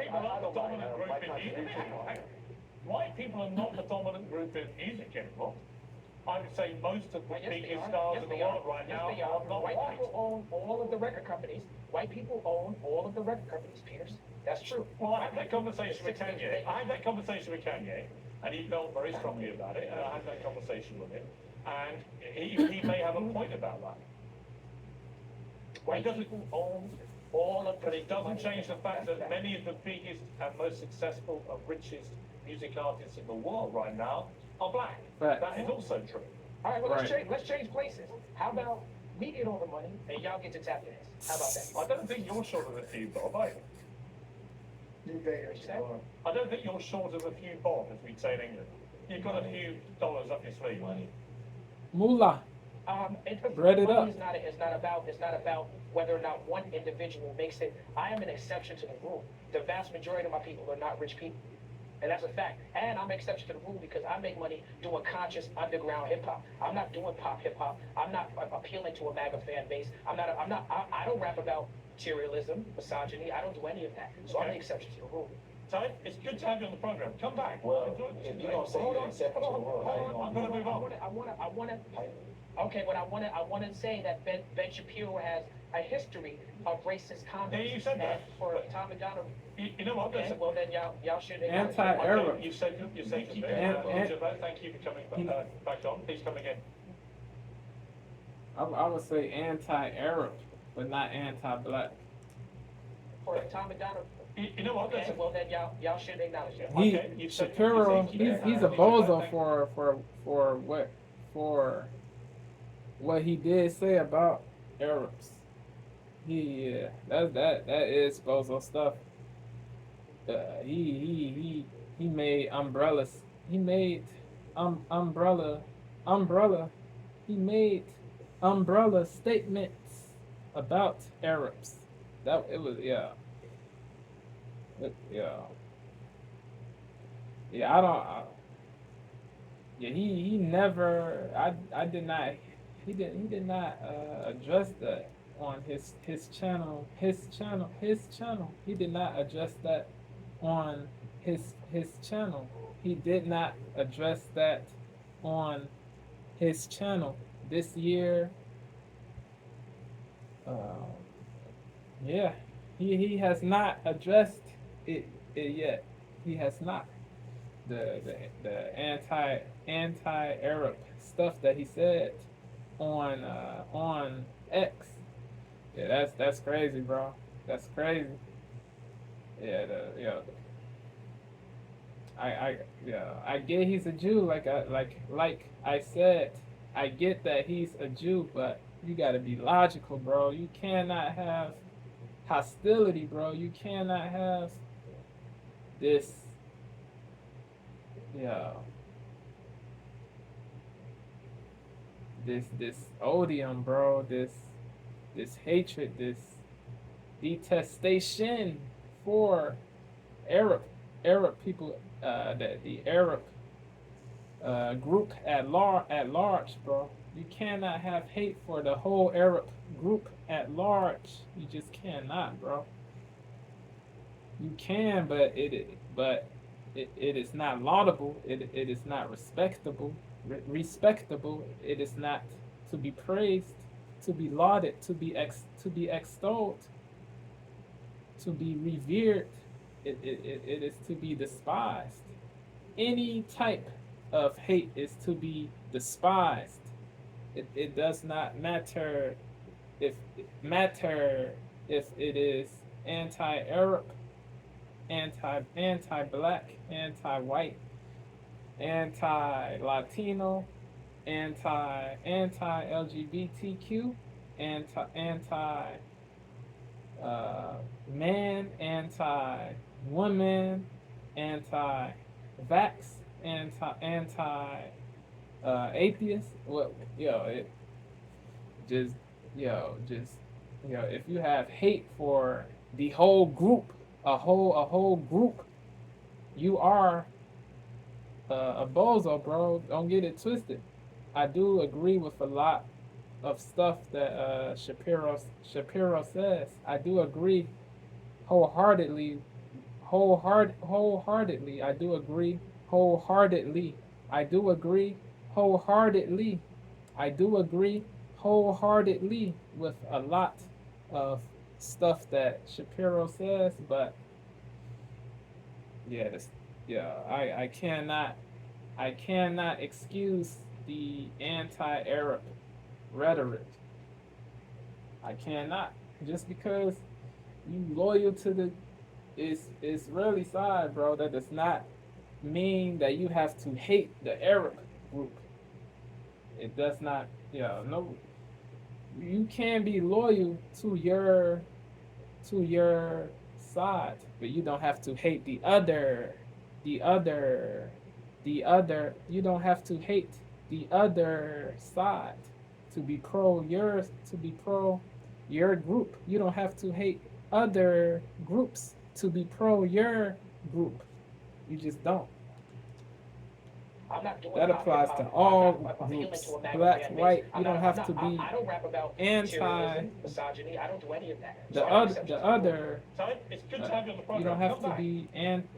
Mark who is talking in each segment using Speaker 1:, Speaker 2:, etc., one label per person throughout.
Speaker 1: people aren't the dominant group in music. White people are not the dominant group in music anymore. I would say most of the biggest stars in the world right now are not white.
Speaker 2: White people own all of the record companies. White people own all of the record companies, Pierce. That's true.
Speaker 1: Well, I had that conversation with Kanye. And he felt very strongly about it. And I had that conversation with him, and he may have a point about that.
Speaker 2: White people own all of the.
Speaker 1: But it doesn't change the fact that many of the biggest and most successful and richest music artists in the world right now are black.
Speaker 3: Right.
Speaker 1: That is also true.
Speaker 2: All right, well, let's change places. How about we get all the money and y'all get to tap dance? How about that?
Speaker 1: I don't think you're short of a few bob, are you? I don't think you're short of a few bob, as we'd say in England. You've got a few dollars up your sleeve.
Speaker 3: Moolah. Bread it up.
Speaker 2: It's not about whether or not one individual makes it. I am an exception to the rule. The vast majority of my people are not rich people. And that's a fact. And I'm an exception to the rule because I make money doing conscious underground hip hop. I'm not doing pop hip hop. I'm not appealing to a MAGA fan base. I don't rap about materialism, misogyny. I don't do any of that. So I'm the exception to the rule.
Speaker 1: Talib, it's good to have you on the program. Come back.
Speaker 4: Well, if you don't say you're exception to the world,
Speaker 1: I'm going to move on.
Speaker 2: Okay, but I want to say that Ben Shapiro has a history of racist conduct.
Speaker 1: Yeah, you said that.
Speaker 2: For Tom McDonald.
Speaker 1: You know what?
Speaker 2: Okay, well then y'all should.
Speaker 3: Anti-Arab.
Speaker 1: You said thank you for coming back on. Please come again.
Speaker 3: I would say anti-Arab, but not anti-black.
Speaker 2: For Tom McDonald.
Speaker 1: You know what?
Speaker 2: Okay, well then y'all should acknowledge that.
Speaker 3: Shapiro, he's a bozo for what he did say about Arabs. That is bozo stuff. He made umbrellas. He made umbrella. He made umbrella statements about Arabs. That it was yeah. He never. I did not. He did not address that on his channel. He did not address that on his channel. He did not address that on his channel this year. He has not addressed it yet. He has not. The anti-Arab stuff that he said on X. Yeah, that's crazy, bro. That's crazy. Yeah, I get he's a Jew. Like I said, I get that he's a Jew, but you gotta be logical, bro. You cannot have hostility, bro. You cannot have this. This odium, bro. This hatred, this detestation for Arab people, the Arab group at large, bro. You cannot have hate for the whole Arab group at large. You just cannot, bro. You can, but it is not laudable. It is not respectable. It is not to be praised, to be lauded, to be extolled, to be revered. It is to be despised. Any type of hate is to be despised. It does not matter if it is anti-Arab, anti-black, anti-white, anti-Latino, anti-LGBTQ, anti man, anti-woman, anti-vax, anti-atheist. Well, if you have hate for the whole group, a whole group, you are a bozo, bro. Don't get it twisted. I do agree with a lot of stuff that Shapiro says. I do agree wholeheartedly wholeheartedly. I do agree wholeheartedly. I do agree wholeheartedly. I do agree wholeheartedly with a lot of stuff that Shapiro says, but yeah, I cannot excuse the anti-Arab rhetoric. I cannot, just because you loyal to the Israeli side, bro. That does not mean that you have to hate the Arab group. It does not. Yeah, no. You can be loyal to your side, but you don't have to hate the other, the other. You don't have to hate the other side to be pro your group. You don't have to hate other groups to be pro your group. You just don't.
Speaker 2: I'm not doing
Speaker 3: That
Speaker 2: pop
Speaker 3: applies
Speaker 2: hip
Speaker 3: to
Speaker 2: hop.
Speaker 3: all
Speaker 2: I'm not appealing
Speaker 3: groups,
Speaker 2: to a MAGA
Speaker 3: black,
Speaker 2: fan base.
Speaker 3: white.
Speaker 2: I'm
Speaker 3: You don't
Speaker 2: not,
Speaker 3: have
Speaker 2: I'm
Speaker 3: to
Speaker 2: not,
Speaker 3: be
Speaker 2: I don't rap about
Speaker 3: anti
Speaker 2: materialism, misogyny. I don't do any of that.
Speaker 3: the
Speaker 2: So I
Speaker 3: other
Speaker 2: accept
Speaker 3: the
Speaker 2: it.
Speaker 3: other.
Speaker 1: Talib, it's good to have you on the
Speaker 3: You
Speaker 1: program.
Speaker 3: don't have
Speaker 1: Come
Speaker 3: to
Speaker 1: back.
Speaker 3: be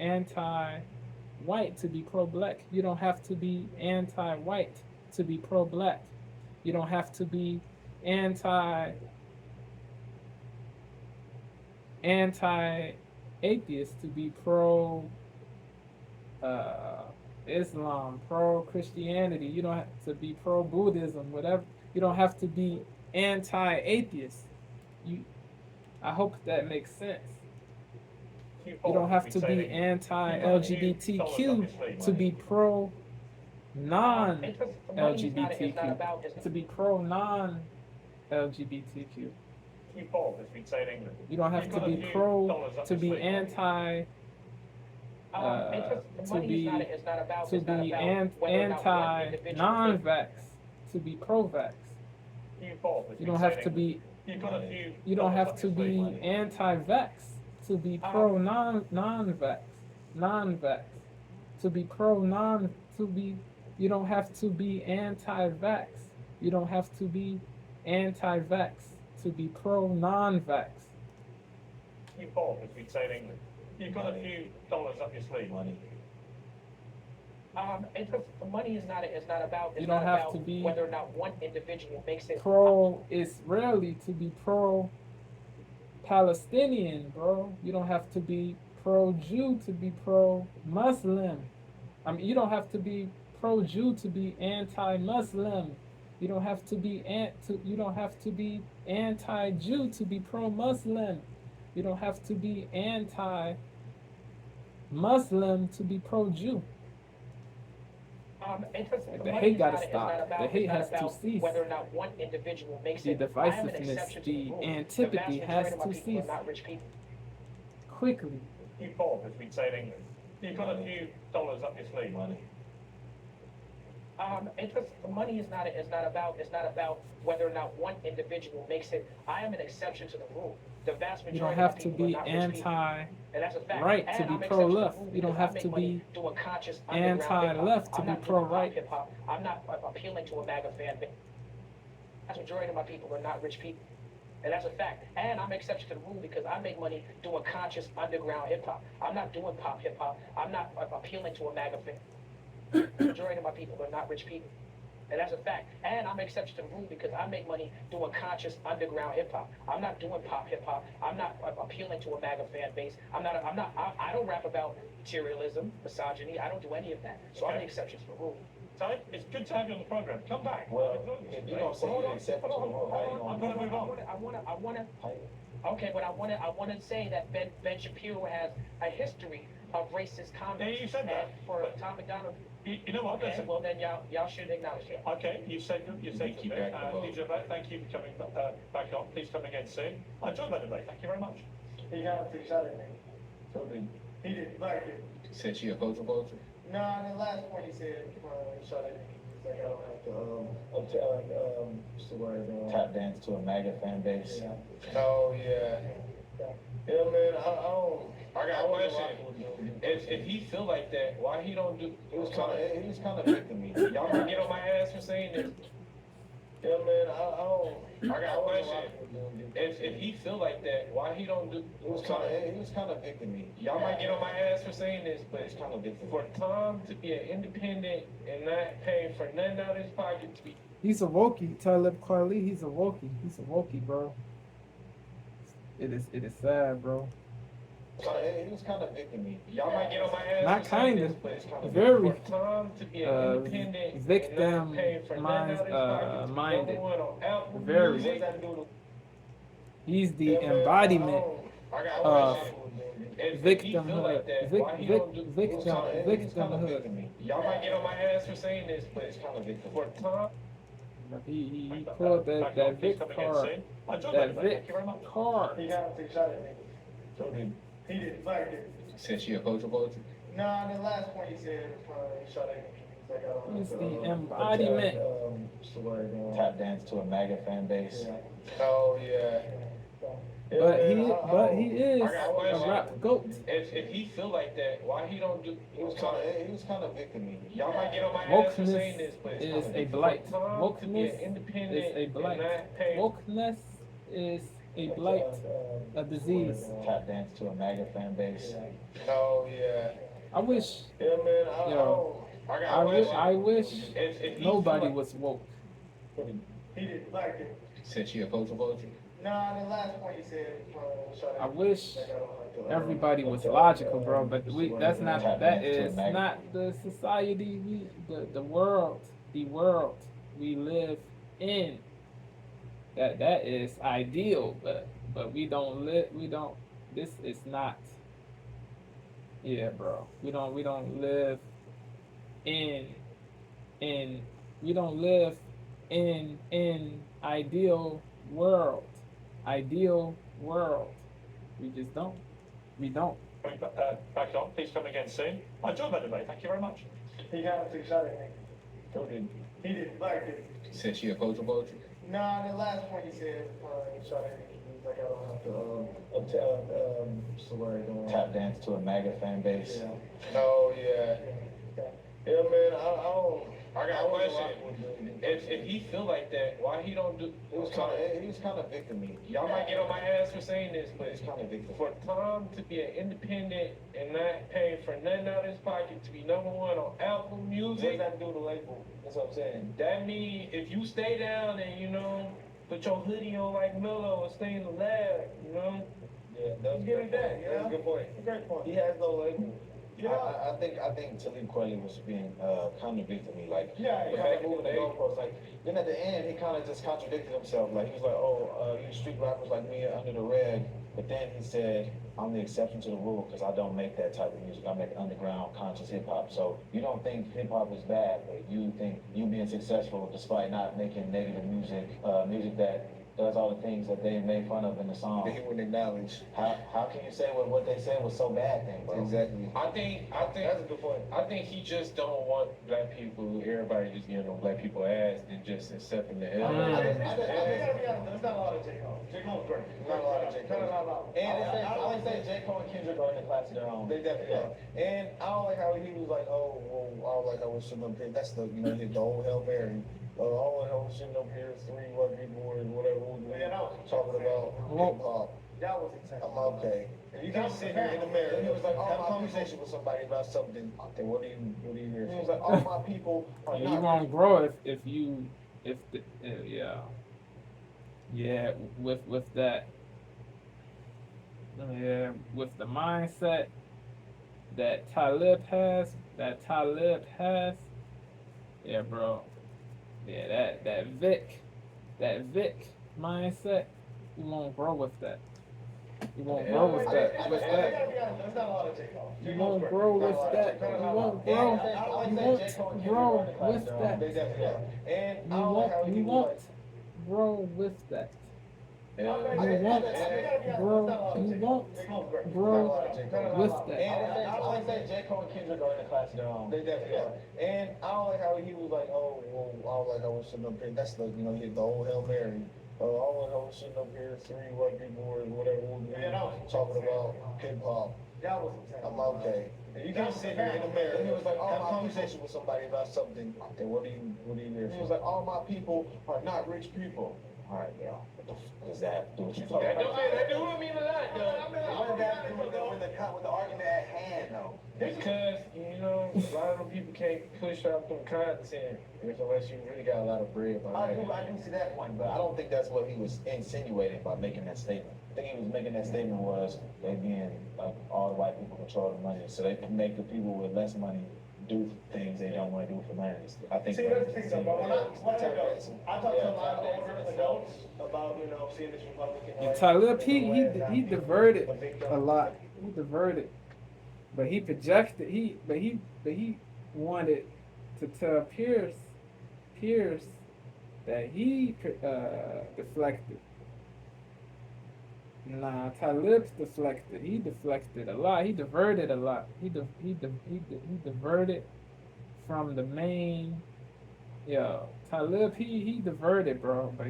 Speaker 3: anti-white to be pro-black. You don't have to be anti-white to be pro-black. You don't have to be anti-atheist to be pro Islam, pro Christianity. You don't have to be pro Buddhism, whatever. You don't have to be anti-atheist. You, I hope that makes sense. You don't have to be anti-LGBTQ to be pro non-LGBTQ. To be pro non-LGBTQ. You don't have to be pro to be anti to be anti non-vax to be pro-vax. You don't have to be anti-vax to be pro non-vax. Non-vax to be pro non to be. You don't have to be anti-vax. You don't have to be anti-vax to be pro non-vax.
Speaker 1: You've got a few dollars up your sleeve.
Speaker 4: Money.
Speaker 2: Money is not about.
Speaker 3: You don't have to be
Speaker 2: whether or not one individual makes it
Speaker 3: pro-Israeli to be pro-Palestinian, bro. You don't have to be pro-Jew to be pro-Muslim. I mean, you don't have to be pro-Jew to be anti-Muslim. You don't have to be anti-Jew to be pro-Muslim. You don't have to be anti-Muslim to be pro-Jew. The hate gotta stop. The hate has to cease.
Speaker 2: Whether or not one individual makes
Speaker 3: The
Speaker 2: it.
Speaker 3: divisiveness, the antipathy has to cease quickly.
Speaker 1: You've got a few dollars up your sleeve.
Speaker 4: Money.
Speaker 2: Money is not about whether or not one individual makes it. I am an exception to the rule. The vast majority
Speaker 3: You don't have
Speaker 2: of
Speaker 3: to
Speaker 2: people
Speaker 3: be
Speaker 2: are not rich people. And that's a fact.
Speaker 3: anti-right to
Speaker 2: And
Speaker 3: be
Speaker 2: I'm
Speaker 3: pro-left.
Speaker 2: exception to the rule
Speaker 3: You don't
Speaker 2: because I
Speaker 3: have
Speaker 2: make
Speaker 3: to
Speaker 2: money
Speaker 3: be
Speaker 2: doing conscious underground
Speaker 3: anti-left
Speaker 2: hip-hop.
Speaker 3: to
Speaker 2: I'm
Speaker 3: be
Speaker 2: not doing
Speaker 3: pro-right.
Speaker 2: pop hip-hop. I'm not appealing to a MAGA fan base. The majority of my people are not rich people. And that's a fact. And I'm an exception to the rule because I make money doing conscious underground hip-hop. I'm not doing pop hip-hop. I'm not appealing to a MAGA fan. The majority of my people are not rich people. And that's a fact. And I'm an exception to the rule because I make money doing conscious underground hip-hop. I'm not doing pop hip-hop. I'm not appealing to a MAGA fan base. I don't rap about materialism, misogyny. I don't do any of that. So I'm an exception to the rule.
Speaker 1: Talib, it's good to have you on the program. Come back.
Speaker 4: Well, if you don't say you're an exception to the rule, how you
Speaker 1: I'm
Speaker 4: gonna
Speaker 1: gonna move on.
Speaker 2: Okay, but I want to say that Ben Shapiro has a history of racist comments.
Speaker 1: Yeah, you said that.
Speaker 2: And for Tom McDonald.
Speaker 1: You know what?
Speaker 2: Okay,
Speaker 1: Listen.
Speaker 2: well then y'all should acknowledge that.
Speaker 1: Okay, you said
Speaker 4: keep
Speaker 1: something.
Speaker 4: back the vote.
Speaker 1: DJ Black, thank you for coming back on. Please come again soon. I enjoyed that debate. Thank you very much.
Speaker 5: He got a shot at me.
Speaker 4: Totally.
Speaker 5: He did, like it.
Speaker 4: Said she a culture vulture?
Speaker 5: No, in the last point he said, he shot at me. He's like, I don't have to, what's the word?
Speaker 4: Tap dance to a MAGA fan base.
Speaker 5: Yeah.
Speaker 6: Oh, yeah.
Speaker 5: Yeah, man, I don't.
Speaker 6: I got a question. If he feel like that, why he don't do?
Speaker 4: He was kind of victim-y.
Speaker 6: Y'all gonna get on my ass for saying this?
Speaker 5: Yeah, man, I don't.
Speaker 6: I got a question. If he feel like that, why he don't do?
Speaker 4: He was kind of victim-y.
Speaker 6: Y'all might get on my ass for saying this, but
Speaker 4: It's kind of victim.
Speaker 6: for Tom to be an independent and not paying for nothing out of his pocket to be
Speaker 3: He's a Wokey, Talib Kweli. He's a Wokey. He's a Wokey, bro. It is sad, bro.
Speaker 4: He was kind of victim-y.
Speaker 6: y'all might get on my ass
Speaker 3: Not
Speaker 6: for saying
Speaker 3: kinda.
Speaker 6: this, but
Speaker 4: It's kind of
Speaker 3: Very
Speaker 6: for Tom to be an independent
Speaker 3: victim
Speaker 6: and not paying for nothing out of his pocket to be
Speaker 3: minded.
Speaker 6: number one on Apple
Speaker 3: Very.
Speaker 6: Music.
Speaker 3: He's the embodiment
Speaker 6: I got a
Speaker 3: of
Speaker 6: question. If he feel
Speaker 3: victimhood.
Speaker 6: like that, why he don't do?
Speaker 3: Victimhood.
Speaker 6: Y'all might get on my ass for saying this, but
Speaker 4: It's kind of victim.
Speaker 6: for Tom.
Speaker 3: He pulled that Vic card.
Speaker 1: I enjoyed
Speaker 3: That
Speaker 1: that.
Speaker 3: Vic
Speaker 1: Thank you very much.
Speaker 3: card.
Speaker 5: He got to take a shot at me.
Speaker 4: So did,
Speaker 5: He didn't like it.
Speaker 4: said she a vulture?
Speaker 5: Nah, the last point he said, he shot at me. He's like, I don't
Speaker 3: He's
Speaker 5: have
Speaker 3: the
Speaker 5: to,
Speaker 3: embodiment.
Speaker 5: what's the word?
Speaker 4: Tap dance to a MAGA fan base.
Speaker 5: Yeah.
Speaker 6: Oh yeah.
Speaker 3: But he is
Speaker 6: I got a
Speaker 3: a
Speaker 6: question.
Speaker 3: rap goat.
Speaker 6: If he feel like that, why he don't do?
Speaker 4: He was kind of victim-y.
Speaker 6: Y'all might get on my ass for
Speaker 3: Wokeness
Speaker 6: saying this, but
Speaker 3: is a blight.
Speaker 6: to be
Speaker 3: Wokeness
Speaker 6: an independent
Speaker 3: is a blight.
Speaker 6: and not paying.
Speaker 3: Wokeness is a blight, a disease.
Speaker 4: Tap dance to a MAGA fan base.
Speaker 6: Oh yeah.
Speaker 3: I wish,
Speaker 5: Yeah, man,
Speaker 3: Yo.
Speaker 6: I got a question.
Speaker 3: I wish
Speaker 6: If he
Speaker 3: nobody
Speaker 6: feel like,
Speaker 3: was woke.
Speaker 5: he didn't like it.
Speaker 4: Said she a vulture?
Speaker 5: Nah, the last point he said, shot
Speaker 3: I
Speaker 5: at me.
Speaker 3: wish
Speaker 5: Like, I don't have to,
Speaker 3: everybody was logical, bro. But that is not the society the world we live in. That is ideal, but we don't. This is not. Yeah, bro. We don't live in we don't live in ideal world. Ideal world. We just don't. We don't.
Speaker 1: Back on. Please come again soon. I enjoyed that debate. Thank you very much.
Speaker 5: He got to take a shot at me.
Speaker 4: So did,
Speaker 5: He didn't like it.
Speaker 4: said she a vulture?
Speaker 5: Nah, the last point he said, he shot at me. He's like, I don't have to, what's the word?
Speaker 4: Tap dance to a MAGA fan base.
Speaker 5: Yeah.
Speaker 6: oh yeah.
Speaker 5: Yeah, man, I don't.
Speaker 6: I got a question. If he feel like that, why he don't do?
Speaker 4: He was kind of victim-y.
Speaker 6: Y'all might get on my ass for saying this, but
Speaker 4: It's kind of victim.
Speaker 6: for Tom to be an independent and not paying for nothing out of his pocket to be number one on Apple
Speaker 5: What does
Speaker 6: Music,
Speaker 5: that do to the label? That's what I'm saying.
Speaker 6: that means if you stay down and put your hoodie on like Milo and stay in the lab,
Speaker 5: Yeah, that's
Speaker 6: Give it that,
Speaker 5: That's
Speaker 6: yeah.
Speaker 5: a good point. Great point. He has no label.
Speaker 4: I think Talib Kweli was being kind of victim-y, like
Speaker 5: Yeah,
Speaker 4: the
Speaker 5: yeah.
Speaker 4: fact moving the goalposts. Like then at the end, he kind of just contradicted himself. Like he was like, "Oh, you street rappers like me are under the red," but then he said, "I'm the exception to the rule because I don't make that type of music. I make underground, conscious hip hop." So you don't think hip hop is bad, but you think you being successful despite not making negative music, music that does all the things that they made fun of in the song.
Speaker 5: That he wouldn't acknowledge.
Speaker 4: How can you say what they said was so bad then, bro?
Speaker 5: Exactly.
Speaker 6: I think
Speaker 5: That's a good point.
Speaker 6: I think he just don't want black people, everybody just getting on black people ass and just accepting the hell.
Speaker 5: I think gotta be honest, there's not a lot of J. Cole. J. Cole's great. Not a lot of J. Cole. No.
Speaker 4: And I would say J. Cole and Kendrick are in the class of their own.
Speaker 5: They definitely are. And I don't like how he was like, oh, well, I don't like how we're sitting up here. That's the, the old Hail Mary. I don't like how we're sitting up here, three white people and whatever we talking about hip hop. That was insane. I'm okay. And you can't sit here in the mirror. And he was like, have a conversation with somebody about something. And what do you hear? He was like, all my people are
Speaker 3: You
Speaker 5: not.
Speaker 3: won't grow if with that with the mindset that Talib has, yeah, bro, yeah, that Vic mindset, you won't grow with that. You won't grow with that.
Speaker 5: There's not a lot of J. Cole.
Speaker 3: You won't grow with that. You won't grow. You won't grow with that.
Speaker 5: They definitely are. And I
Speaker 3: You
Speaker 5: don't like how he
Speaker 3: won't
Speaker 5: was like,
Speaker 3: grow with that.
Speaker 5: You
Speaker 3: won't grow with that.
Speaker 5: And I would say J. Cole and Kendrick are in the class of their own. They definitely are. And I don't like how he was like, oh, well, I don't like how we're sitting up here. That's the, the old Hail Mary. I don't like how we're sitting up here, three white people or whatever we're talking about hip hop. That was insane. I'm okay. And you can't sit here in the mirror. And he was like, have a conversation with somebody about something. And what do you hear? He was like, all my people are not rich people.
Speaker 4: All right, bro. What the f is that? Do what you
Speaker 6: That
Speaker 4: talking
Speaker 6: don't,
Speaker 4: about.
Speaker 6: that do mean a lot, though.
Speaker 5: What does that do with the argument at hand, though?
Speaker 6: Because, you know, a lot of them people can't push out them content unless you really got a lot of bread behind it.
Speaker 4: I do see that point, but I don't think that's what he was insinuating by making that statement. I think he was making that statement was they being like all the white people control the money, so they can make the people with less money do things they don't want to do for money. I think.
Speaker 5: See, that's the thing, though, but when I talk to a lot of older adults about, you know, seeing this Republican.
Speaker 3: And Talib, he diverted a lot. He diverted, but he projected. He wanted to tell Pierce that he deflected. Nah, Talib's deflected. He deflected a lot. He diverted a lot. He diverted from the main. Yo, Talib, he diverted, bro. But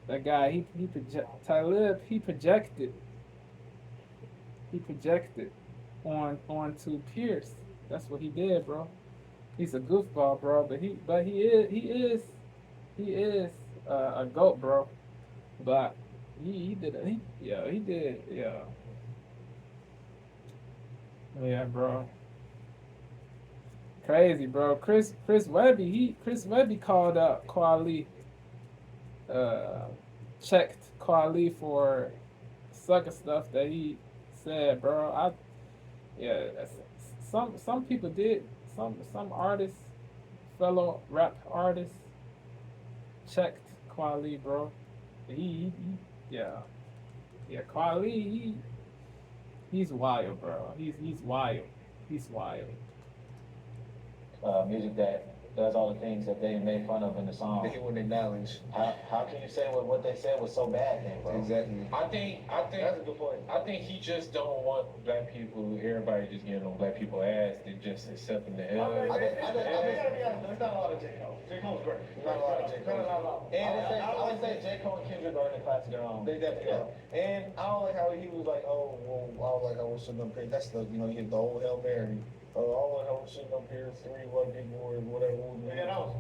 Speaker 3: that guy, Talib, he projected onto Pierce. That's what he did, bro. He's a goofball, bro. But he is a goat, bro. But he did, bro. Crazy, bro. Chris Webby called up Kweli, checked Kweli for sucker stuff that he said, bro. Some people did, some artists, fellow rap artists, checked Kweli, bro. Kweli, he's wild, bro. He's wild.
Speaker 4: Music that does all the things that they made fun of in the song.
Speaker 5: They wouldn't acknowledge.
Speaker 4: How can you say what they said was so bad then, bro?
Speaker 5: Exactly.
Speaker 6: I think
Speaker 5: That's a good point.
Speaker 6: I think he just don't want black people, everybody just getting on black people ass and just accepting the hell.
Speaker 5: I gotta be honest, there's not a lot of J. Cole. J. Cole's great. Not a lot of J. Cole.
Speaker 4: I would say J. Cole and Kendrick are in the class of their own.
Speaker 5: They definitely are. And I don't like how he was like, oh, well, I don't like how we're sitting up here. That's the, you know, he hit the old Hail Mary. I don't like how we're sitting up here, 3 white people or whatever we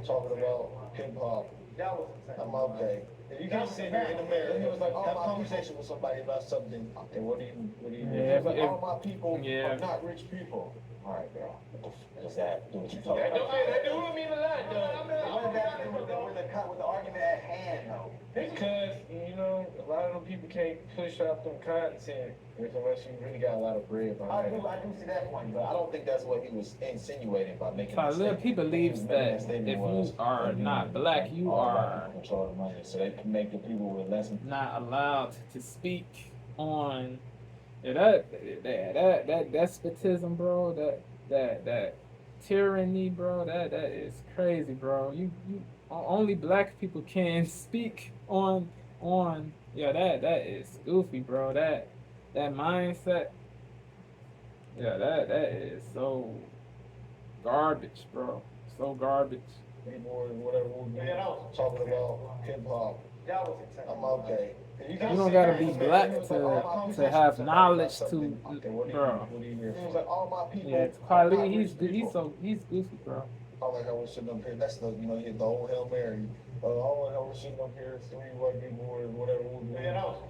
Speaker 5: talking about hip hop. That was insane. I'm okay. You can't sit here in the mirror. He was like, have a conversation with somebody about something. And what do you do?
Speaker 3: Yeah,
Speaker 4: He was like, all my people
Speaker 3: yeah.
Speaker 4: are not rich people. All right, bro. What the f is that? Do what you talking
Speaker 6: That
Speaker 4: about.
Speaker 6: do mean a lot, though.
Speaker 5: What does that do with the argument at hand, though?
Speaker 6: Because, you know, a lot of them people can't push out them content unless you really got a lot of bread behind it.
Speaker 4: I do see that point, but I don't think that's what he was insinuating by making that
Speaker 3: Talib,
Speaker 4: statement.
Speaker 3: he believes that if
Speaker 4: statement
Speaker 3: you
Speaker 4: was,
Speaker 3: are
Speaker 4: they
Speaker 3: not
Speaker 4: being,
Speaker 3: black,
Speaker 4: like,
Speaker 3: you
Speaker 4: all white
Speaker 3: are
Speaker 4: people control the money, so they can make the people with less.
Speaker 3: not allowed to speak on that despotism, bro. That tyranny, bro. That is crazy, bro. You only black people can speak on. That is goofy, bro. That mindset. Yeah, that is so garbage, bro. So garbage.
Speaker 5: People or whatever we talking about hip hop. That was insane. I'm okay.
Speaker 3: You don't gotta be black to have knowledge to, bro.
Speaker 5: He was like, all my people.
Speaker 3: Yeah, Kweli, he's goofy, bro.
Speaker 5: I like how we're sitting up here. That's the, you know, he hit the old Hail Mary. I like how we're sitting up here, 3 white people or whatever we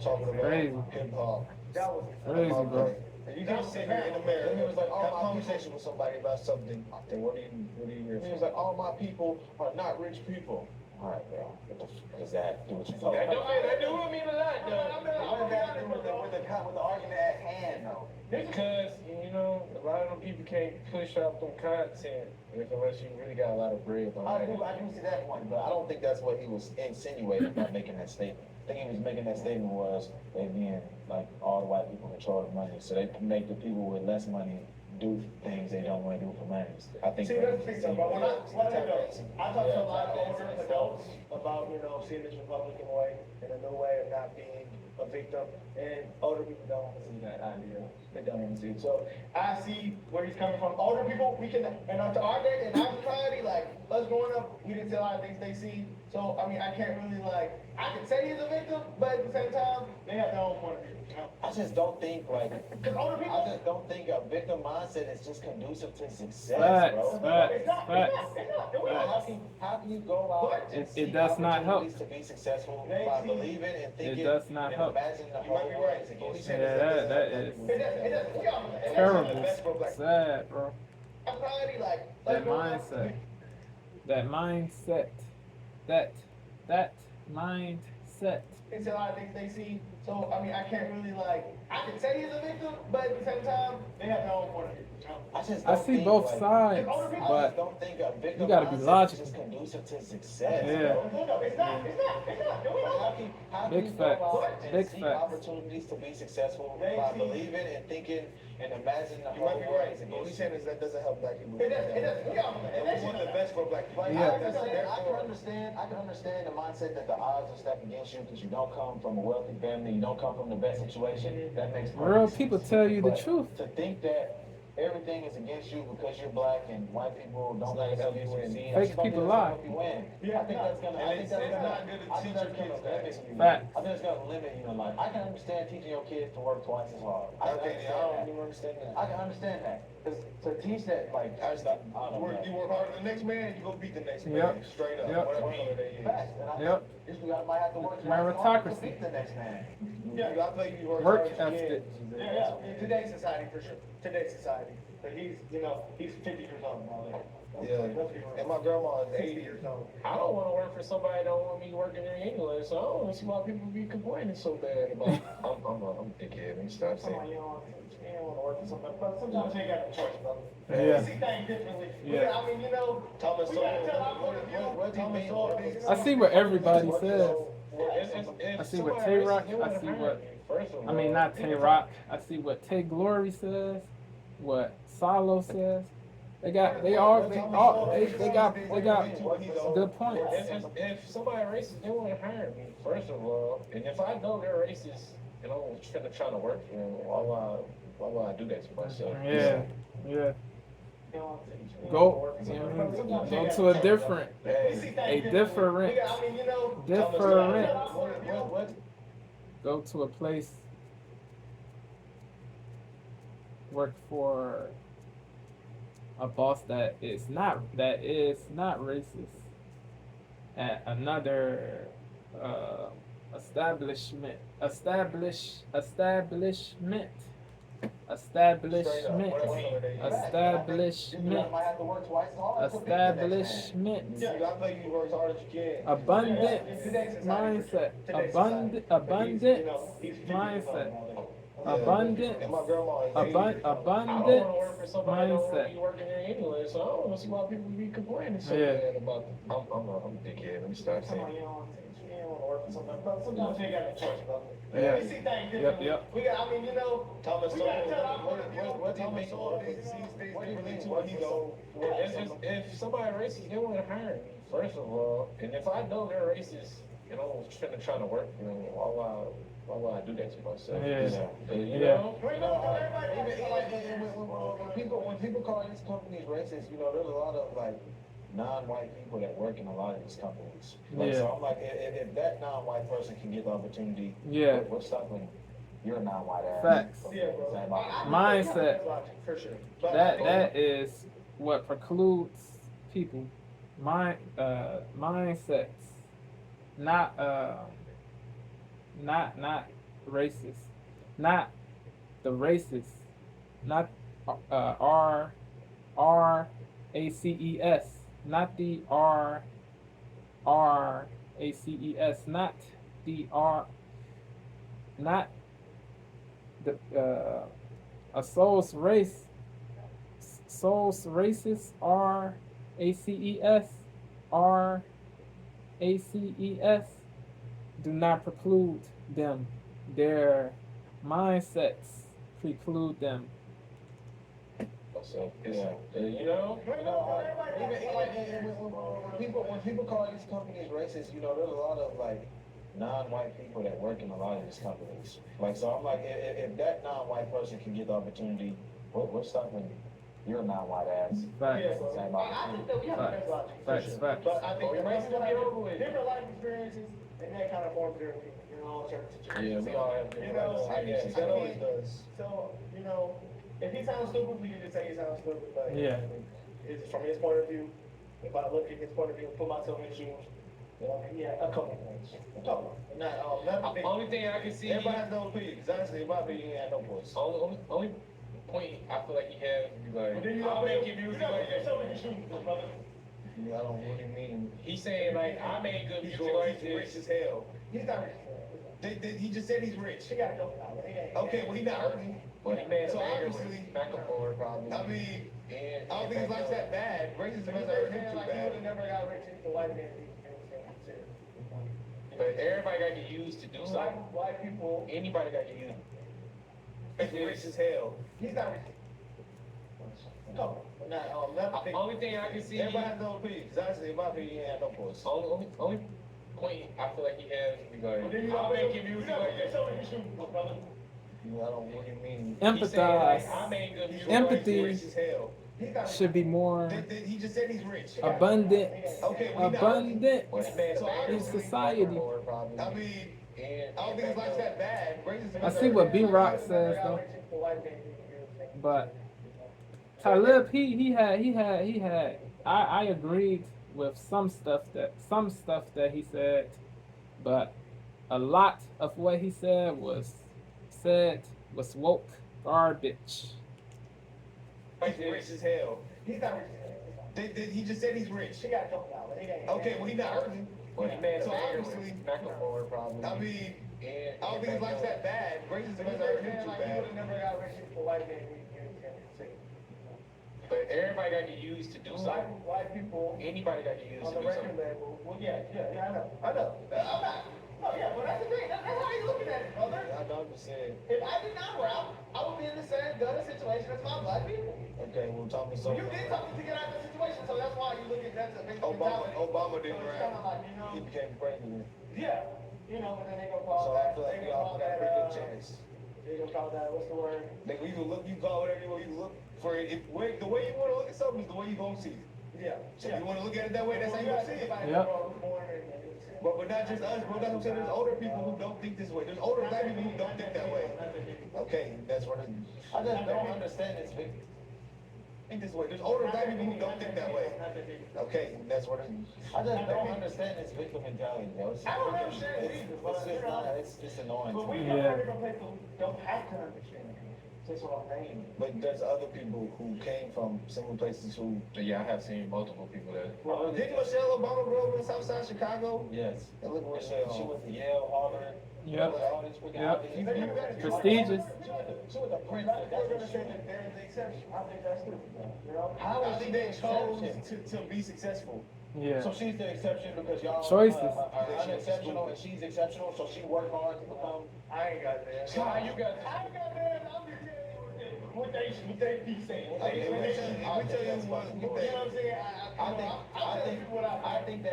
Speaker 5: talking about
Speaker 3: Crazy.
Speaker 5: hip hop. That was
Speaker 3: Crazy, bro.
Speaker 5: You can't sit here in the mirror. He was like, have a conversation with somebody about something. And what do you hear?
Speaker 4: He was like, all my people are not rich people. All right, bro. What the f is that? Do what you talking
Speaker 6: That
Speaker 4: about.
Speaker 6: do mean a lot, though.
Speaker 5: What does that do with the argument at hand, though?
Speaker 6: Because, you know, a lot of them people can't push out them content unless you really got a lot of bread
Speaker 4: I
Speaker 6: behind it.
Speaker 4: do see that point, but I don't think that's what he was insinuating by making that statement. I think he was making that statement was they being like all the white people control the money, so they can make the people with less money do things they don't want to do for money. I think.
Speaker 5: See, that's the thing, but when I talk to a lot of older adults about, you know, seeing this Republican way and a new way of not being a victim, and older people don't want to see that idea. They don't want to see it. So I see where he's coming from. Older people, we can, and to our day, in our society, like us growing up, we didn't see a lot of things they see. So I mean, I can't really I can say he's a victim, but at the same time, they have their own point of view.
Speaker 4: I just don't think like I just don't think a victim mindset is just conducive to success,
Speaker 3: Facts,
Speaker 4: bro.
Speaker 3: facts, facts.
Speaker 4: How can you go out and
Speaker 3: It
Speaker 4: seek
Speaker 3: does not help.
Speaker 4: opportunities to be successful by believing and thinking
Speaker 3: It does not
Speaker 4: and
Speaker 3: help.
Speaker 4: imagining the whole world is against you?
Speaker 3: Yeah, that is terrible, sad, bro. That mindset, that mindset.
Speaker 5: It's a lot of things they see. So, I mean, I can't really, like, I can say he's a victim, but at the same time, they have their own point of view.
Speaker 3: I see both sides, but
Speaker 4: don't think a victim
Speaker 3: you gotta be
Speaker 4: mindset
Speaker 3: logical.
Speaker 4: is just conducive to success.
Speaker 3: Yeah.
Speaker 4: Bro.
Speaker 5: It's not.
Speaker 4: How
Speaker 3: Big
Speaker 4: can you
Speaker 3: facts.
Speaker 4: go out and
Speaker 3: Big
Speaker 4: seek
Speaker 3: facts.
Speaker 4: opportunities to be successful by believing and thinking and imagining the
Speaker 5: You
Speaker 4: whole
Speaker 5: might be
Speaker 4: world
Speaker 5: right.
Speaker 4: is
Speaker 5: What he's
Speaker 4: against
Speaker 5: saying
Speaker 4: you?
Speaker 5: is that doesn't help black people. It doesn't. And we want the best for black people.
Speaker 4: Like,
Speaker 3: Yeah.
Speaker 4: I can understand the mindset that the odds are stacked against you because you don't come from a wealthy family, you don't come from the best situation. That makes perfect
Speaker 3: Real
Speaker 4: sense.
Speaker 3: people tell you the
Speaker 4: But
Speaker 3: truth.
Speaker 4: to think that everything is against you because you're black and white people don't
Speaker 5: not gonna help
Speaker 4: necessarily
Speaker 5: you win.
Speaker 4: succeed.
Speaker 3: Fake people lie.
Speaker 4: You win.
Speaker 5: Yeah,
Speaker 4: I think that's gonna.
Speaker 5: and it's not good to teach your kids that.
Speaker 3: Facts.
Speaker 4: I think it's gonna limit you in life. I can understand teaching your kids to work twice as hard. I can
Speaker 5: Okay, I
Speaker 4: understand
Speaker 5: don't
Speaker 4: that.
Speaker 5: even understand that.
Speaker 4: I can understand that. Because to teach that, like,
Speaker 5: I just thought,
Speaker 4: I don't know.
Speaker 5: you work harder than the next man, you go beat the next
Speaker 3: Yep.
Speaker 5: man, straight up,
Speaker 3: Yep.
Speaker 5: whatever color they is.
Speaker 4: Facts. And I
Speaker 3: Yep.
Speaker 4: think you might have to work twice as hard to
Speaker 3: Meritocracy.
Speaker 4: beat the next man.
Speaker 5: Yeah, I think you work
Speaker 3: Work
Speaker 5: hard as you
Speaker 3: ethic.
Speaker 5: can. Yeah, in today's society, for sure. Today's society. But he's 50 years old now. Yeah, and my grandma is 80 years old.
Speaker 2: I don't want to work for somebody that don't want me working there anyway, so I don't see why people be complaining so bad about it.
Speaker 5: I'm thinking, let me start saying.
Speaker 6: You don't want to work for somebody, but sometimes you got a choice, brother.
Speaker 3: Yeah.
Speaker 6: We see things differently.
Speaker 3: Yeah.
Speaker 6: I mean,
Speaker 5: Thomas
Speaker 6: we
Speaker 5: Sowell.
Speaker 6: gotta tell our point of view.
Speaker 5: What do you mean?
Speaker 3: I see what everybody says.
Speaker 2: If
Speaker 3: I see what
Speaker 2: somebody
Speaker 3: Tay-Rock,
Speaker 2: racist, they
Speaker 3: I
Speaker 2: wanna
Speaker 3: see
Speaker 2: hire
Speaker 3: what-
Speaker 2: me, first of
Speaker 3: I mean,
Speaker 2: all.
Speaker 3: not Tay Rock. I see what Tay Glory says, what Salo says. They got good points.
Speaker 2: If somebody racist, they want to hire me, first of all. And if I know they're racist and I'm trying to work for them, why would I do that to myself?
Speaker 3: Yeah, yeah. Go to a different. Go to a place. Work for a boss that is not racist at another establishment. Abundance mindset. Abundance
Speaker 5: And my grandma is 80 years old.
Speaker 3: abundance
Speaker 2: I don't want to work for somebody that don't want
Speaker 3: mindset.
Speaker 2: me working there anyway, so I don't want to see why people be complaining so
Speaker 3: Yeah.
Speaker 2: bad about it. I'm dickhead. Let me start saying.
Speaker 6: You don't want to work for somebody, but sometimes you got a choice, brother.
Speaker 3: Yeah.
Speaker 6: We see things differently.
Speaker 3: Yep.
Speaker 5: Thomas
Speaker 6: We gotta tell our
Speaker 5: Sowell.
Speaker 6: point of view.
Speaker 5: What Thomas Sowell sees things differently too. What he go.
Speaker 2: If somebody racist, they want to hire me, first of all. And if I know they're racist and I'm trying to work for them, why would I do that to myself?
Speaker 3: Yeah.
Speaker 2: You
Speaker 3: Yeah.
Speaker 2: know?
Speaker 4: When people call these companies racist, there's a lot of like non-white people that work in a lot of these companies. Like,
Speaker 3: Yeah.
Speaker 4: So I'm like, if that non-white person can get the opportunity,
Speaker 3: Yeah.
Speaker 4: what's stopping your non-white ass?
Speaker 3: Facts.
Speaker 6: Yeah, bro.
Speaker 4: Same opportunity.
Speaker 3: Mindset.
Speaker 6: For sure.
Speaker 3: That is what precludes people. Mindsets. Not racist. Not the racist. Not RACES. Not the RACES. Not the not the a soul's race. Soul's racist. RACES. Do not preclude them. Their mindsets preclude them.
Speaker 2: So,
Speaker 4: Yeah.
Speaker 2: you know?
Speaker 4: When people call these companies racist, there's a lot of like non-white people that work in a lot of these companies. Like, so I'm like, if that non-white person can get the opportunity, what's stopping your non-white ass?
Speaker 3: Facts.
Speaker 4: Same
Speaker 6: I
Speaker 4: opportunity.
Speaker 6: think that we have the best logic. for
Speaker 3: Facts.
Speaker 6: sure.
Speaker 3: Facts.
Speaker 6: But I think
Speaker 2: Racism get over with.
Speaker 6: different life experiences, and that kind of forms their opinion.
Speaker 7: in all certain situations.
Speaker 4: Yeah, we all have
Speaker 7: You
Speaker 4: different
Speaker 7: know,
Speaker 4: experiences.
Speaker 5: That always does.
Speaker 7: so, you know, if he sounds stupid, we can just say he sounds stupid, but
Speaker 3: Yeah.
Speaker 7: it's from his point of view. If I look at his point of view, put myself in his shoes, you know, yeah, a couple points. A couple. Not big.
Speaker 6: Only thing I can see.
Speaker 5: Everybody has their own opinion, because honestly, in my opinion, he had no voice.
Speaker 6: Only point I feel like he has would be
Speaker 7: But
Speaker 6: like,
Speaker 7: then
Speaker 6: I'm making music like
Speaker 7: put
Speaker 6: that.
Speaker 7: yourself in his shoes, brother.
Speaker 5: I don't really mean.
Speaker 6: He's saying like, I made good
Speaker 5: He's
Speaker 6: music like
Speaker 5: rich
Speaker 6: this.
Speaker 5: as hell.
Speaker 7: He's not rich.
Speaker 5: He just said he's rich.
Speaker 7: He got a couple dollars.
Speaker 5: Okay, well, he not hurting.
Speaker 6: But he made
Speaker 5: So
Speaker 6: a banger
Speaker 5: obviously,
Speaker 6: with Macklemore probably.
Speaker 5: I mean,
Speaker 6: and
Speaker 5: I don't think his life's that bad. Racism
Speaker 7: But
Speaker 5: hasn't
Speaker 7: he's
Speaker 5: hurt him
Speaker 7: saying
Speaker 5: too
Speaker 7: like he
Speaker 5: bad.
Speaker 7: would have never got rich if the white man
Speaker 6: But everybody got to use to do something.
Speaker 7: Black people.
Speaker 6: Anybody got to use.
Speaker 5: He's rich as hell.
Speaker 7: He's not rich. No, not big.
Speaker 6: Only thing I can see.
Speaker 5: Everybody has their own opinion, because honestly, in my opinion, he had no voice.
Speaker 6: Only point I feel like he has would be
Speaker 7: But
Speaker 6: like,
Speaker 7: then
Speaker 6: I'm making music like
Speaker 7: put
Speaker 6: that.
Speaker 7: yourself in his shoes, brother.
Speaker 5: I don't really mean.
Speaker 6: He's saying like,
Speaker 3: Empathize.
Speaker 6: I made good music.
Speaker 3: Empathy
Speaker 5: Rich as hell.
Speaker 7: He's not rich.
Speaker 3: should be more
Speaker 5: He just said he's rich.
Speaker 3: abundant.
Speaker 5: Okay, well, he not hurting.
Speaker 3: Abundant
Speaker 6: But he made a
Speaker 5: So
Speaker 6: banger
Speaker 3: in
Speaker 6: with
Speaker 3: society.
Speaker 6: Macklemore probably.
Speaker 5: I mean,
Speaker 6: And
Speaker 5: I don't think his life's that bad. Racism
Speaker 3: I
Speaker 5: hasn't
Speaker 3: see
Speaker 5: hurt
Speaker 3: what
Speaker 5: him.
Speaker 3: B-Rock says though, but Talib, he had. I agreed with some stuff that he said, but a lot of what he said was woke garbage.
Speaker 5: He's rich as hell.
Speaker 7: He's not rich.
Speaker 5: He just said he's rich.
Speaker 7: He got a couple dollars.
Speaker 5: Okay, well, he not hurting.
Speaker 6: But he made a
Speaker 5: So
Speaker 6: banger
Speaker 5: obviously,
Speaker 6: with Macklemore probably.
Speaker 5: I mean,
Speaker 6: And
Speaker 5: I don't think his life's that bad. Racism hasn't hurt him too
Speaker 7: He
Speaker 5: bad.
Speaker 7: would have never got rich if the white man
Speaker 6: But everybody got to use to do something.
Speaker 7: White people
Speaker 6: Anybody got to use
Speaker 7: on
Speaker 6: to
Speaker 7: the
Speaker 6: do
Speaker 7: record
Speaker 6: something.
Speaker 7: label. Well, yeah, I know. I'm not. Oh, yeah, but that's the thing. That's how he's looking at it, brother.
Speaker 5: I know what you're saying.
Speaker 7: If I did not rap, I would be in the same gutter situation as my black people.
Speaker 5: Okay, well, tell me so.
Speaker 7: You did something to get out of the situation, so that's why you look at that as a big mentality.
Speaker 5: Obama didn't
Speaker 7: So it's
Speaker 5: rap.
Speaker 7: kinda like, you know,
Speaker 5: He became president.
Speaker 7: yeah, you know, and then they gonna call
Speaker 5: So I
Speaker 7: that.
Speaker 5: feel like
Speaker 7: They
Speaker 5: we all
Speaker 7: gonna call
Speaker 5: got a
Speaker 7: that.
Speaker 5: pretty good chance.
Speaker 7: They gonna call that. What's the word?
Speaker 5: Like, you can look, you call whatever you want, you look for it. The way you want to look at something is the way you gonna see it.
Speaker 7: Yeah.
Speaker 5: So if you want to look at it that way, that's how you gonna see it.
Speaker 3: Yep.
Speaker 5: But not just us, but that's what I'm saying. There's older people who don't think this way. There's older black people who don't think that way. Okay, that's what it is. I just don't understand this. Think this way. There's older black people who don't think that way. Okay, that's what it is. I just don't understand this victim mentality, bro.
Speaker 7: I don't understand it either, but, you know,
Speaker 5: it's just annoying.
Speaker 7: But we
Speaker 3: Yeah.
Speaker 7: don't have to understand it. That's what I'm saying.
Speaker 5: But there's other people who came from similar places who.
Speaker 6: Yeah, I have seen multiple people that.
Speaker 5: Didn't Michelle Obama grow up in Southside Chicago?
Speaker 4: Yes.
Speaker 5: And look where
Speaker 4: She went to Yale, Harvard.
Speaker 3: Yep.
Speaker 4: All these freaking
Speaker 3: Yep.
Speaker 4: Ivy
Speaker 3: Prestigious.
Speaker 5: She was a prince.
Speaker 7: They're gonna say that they're the exception. I think that's stupid. You know?
Speaker 5: How is she they chose to be successful?
Speaker 3: Yeah.
Speaker 4: So she's the exception because y'all
Speaker 3: Choices.
Speaker 4: are unexceptional and she's exceptional, so she worked hard to become.
Speaker 7: I ain't got that.
Speaker 6: So how you got this?
Speaker 7: I ain't got that. I'm just telling you what they be saying. What they
Speaker 5: We
Speaker 7: saying.
Speaker 5: tell you what
Speaker 7: You know what I'm saying?
Speaker 4: I think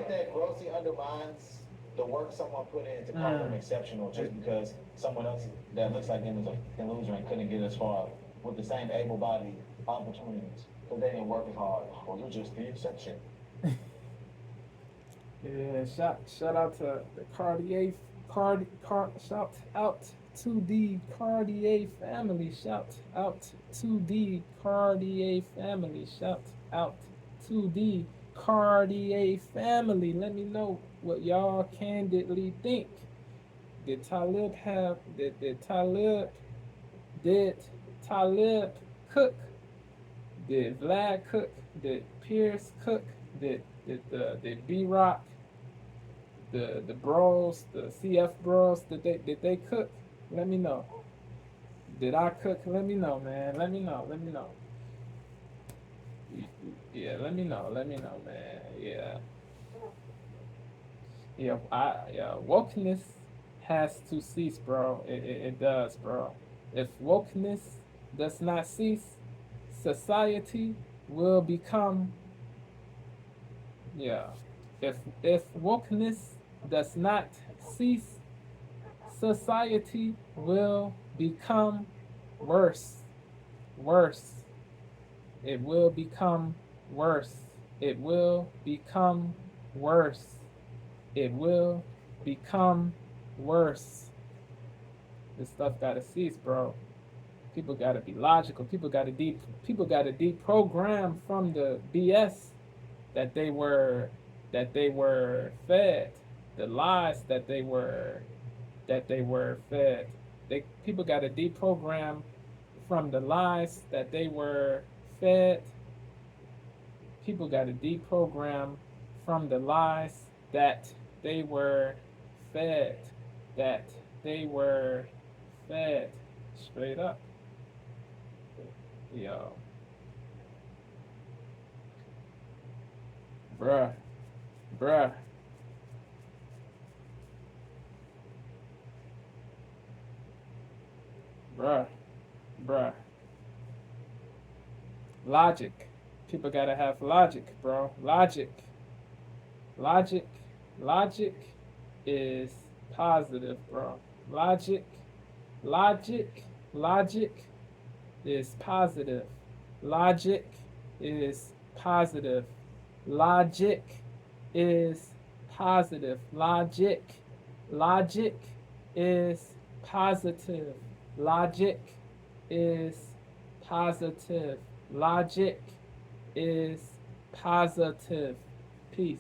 Speaker 4: that grossly undermines the work someone put in to call them exceptional just because someone else that looks like them is an loser and couldn't get as far with the same able-bodied opportunities because they didn't work as hard. Well, you're just the exception.
Speaker 3: Yeah, shout out to the Cartier shout out to the Cartier family. Shout out to the Cartier family. Shout out to the Cartier family. Let me know what y'all candidly think. Did Talib cook? Did Vlad cook? Did Pierce cook? Did B-Rock, the bros, the CF bros, did they cook? Let me know. Did I cook? Let me know, man. Let me know. Yeah, let me know, man. Yeah, wokeness has to cease, bro. It does, bro. If wokeness does not cease, society will become. Yeah, if wokeness does not cease, society will become worse. It will become worse. It will become worse. It will become worse. This stuff gotta cease, bro. People gotta be logical. People gotta deprogram from the BS that they were fed, the lies that they were fed. People gotta deprogram from the lies that they were fed. People gotta deprogram from the lies that they were fed. That they were fed. Straight up. Yo. Bruh. Bruh. Bruh. Bruh. Logic. People gotta have logic, bro. Logic. Logic. Logic is positive, bro. Logic. Logic. Logic is positive. Logic is positive. Logic is positive. Logic. Logic is positive. Logic is positive. Logic is positive. Peace.